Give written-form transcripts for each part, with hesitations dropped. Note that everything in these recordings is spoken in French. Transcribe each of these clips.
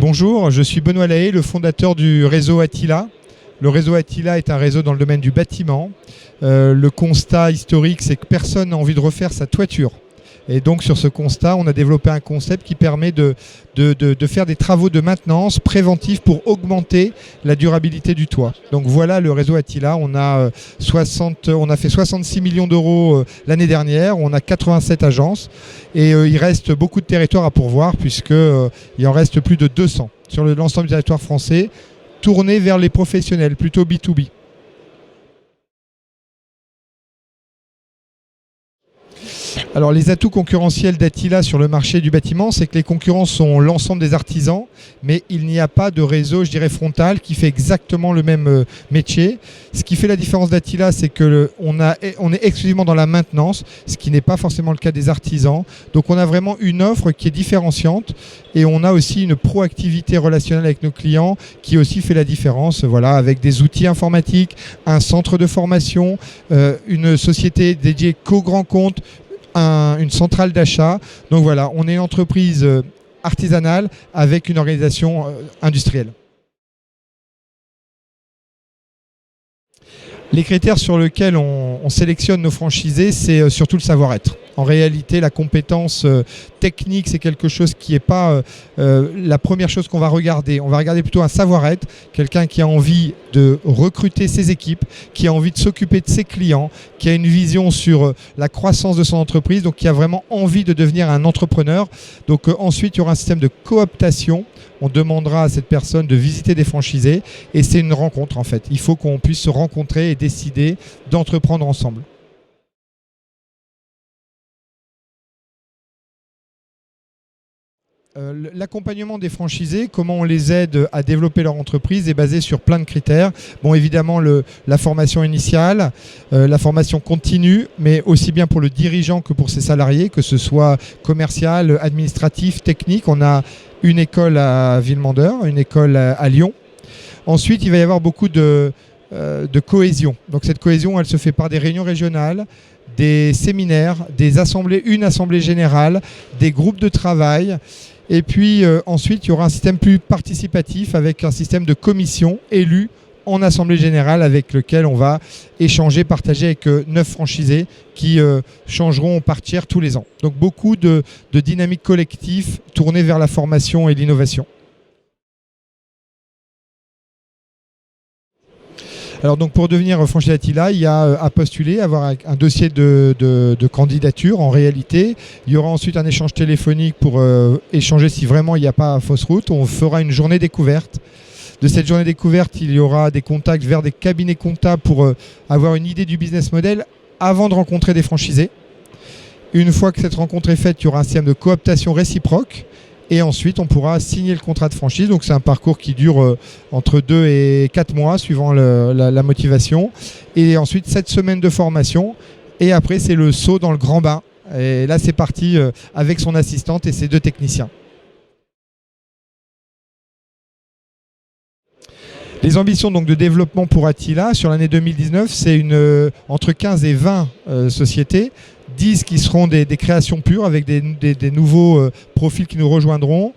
Bonjour, je suis Benoît Lahaye, le fondateur du réseau Attila. Le réseau Attila est un réseau dans le domaine du bâtiment. Le constat historique, c'est que personne n'a envie de refaire sa toiture. Et donc sur ce constat, on a développé un concept qui permet de faire des travaux de maintenance préventifs pour augmenter la durabilité du toit. Donc voilà le réseau Attila. On a fait 66 millions d'euros l'année dernière. On a 87 agences et il reste beaucoup de territoires à pourvoir puisqu'il en reste plus de 200 sur l'ensemble du territoire français, tournés vers les professionnels, plutôt B2B. Alors les atouts concurrentiels d'Attila sur le marché du bâtiment, c'est que les concurrents sont l'ensemble des artisans, mais il n'y a pas de réseau, je dirais, frontal qui fait exactement le même métier. Ce qui fait la différence d'Attila, c'est qu'on est exclusivement dans la maintenance, ce qui n'est pas forcément le cas des artisans. Donc on a vraiment une offre qui est différenciante et on a aussi une proactivité relationnelle avec nos clients qui aussi fait la différence, voilà, avec des outils informatiques, un centre de formation, une société dédiée qu'aux grands comptes, une centrale d'achat. Donc voilà, on est une entreprise artisanale avec une organisation industrielle. Les critères sur lesquels on sélectionne nos franchisés, c'est surtout le savoir-être. En réalité, la compétence technique, c'est quelque chose qui n'est pas la première chose qu'on va regarder. On va regarder plutôt un savoir-être, quelqu'un qui a envie de recruter ses équipes, qui a envie de s'occuper de ses clients, qui a une vision sur la croissance de son entreprise, donc qui a vraiment envie de devenir un entrepreneur. Donc ensuite, il y aura un système de cooptation. On demandera à cette personne de visiter des franchisés et c'est une rencontre en fait. Il faut qu'on puisse se rencontrer et décider d'entreprendre ensemble. L'accompagnement des franchisés, comment on les aide à développer leur entreprise, est basé sur plein de critères. Bon, évidemment, la formation initiale, la formation continue, mais aussi bien pour le dirigeant que pour ses salariés, que ce soit commercial, administratif, technique. On a une école à Villemandeur, une école à Lyon. Ensuite, il va y avoir beaucoup de cohésion. Donc cette cohésion, elle se fait par des réunions régionales, des séminaires, une assemblée générale, des groupes de travail. Et puis ensuite, il y aura un système plus participatif avec un système de commission élue en assemblée générale avec lequel on va échanger, partager avec 9 franchisés qui changeront par tiers tous les ans. Donc beaucoup de dynamique collective tournée vers la formation et l'innovation. Alors donc pour devenir franchisé Attila, il y a à postuler, avoir un dossier de candidature en réalité. Il y aura ensuite un échange téléphonique pour échanger si vraiment il n'y a pas fausse route. On fera une journée découverte. De cette journée découverte, il y aura des contacts vers des cabinets comptables pour avoir une idée du business model avant de rencontrer des franchisés. Une fois que cette rencontre est faite, il y aura un système de cooptation réciproque. Et ensuite, on pourra signer le contrat de franchise. Donc, c'est un parcours qui dure entre 2 et 4 mois, suivant la motivation. Et ensuite, 7 semaines de formation. Et après, c'est le saut dans le grand bain. Et là, c'est parti avec son assistante et ses 2 techniciens. Les ambitions donc de développement pour Attila sur l'année 2019, c'est entre 15 et 20 sociétés, 10 qui seront des créations pures avec des nouveaux profils qui nous rejoindront,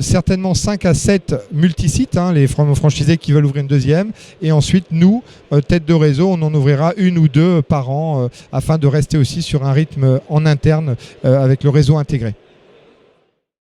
certainement 5 à 7 multisites, les franchisés qui veulent ouvrir une deuxième, et ensuite nous, tête de réseau, on en ouvrira 1 ou 2 par an afin de rester aussi sur un rythme en interne avec le réseau intégré.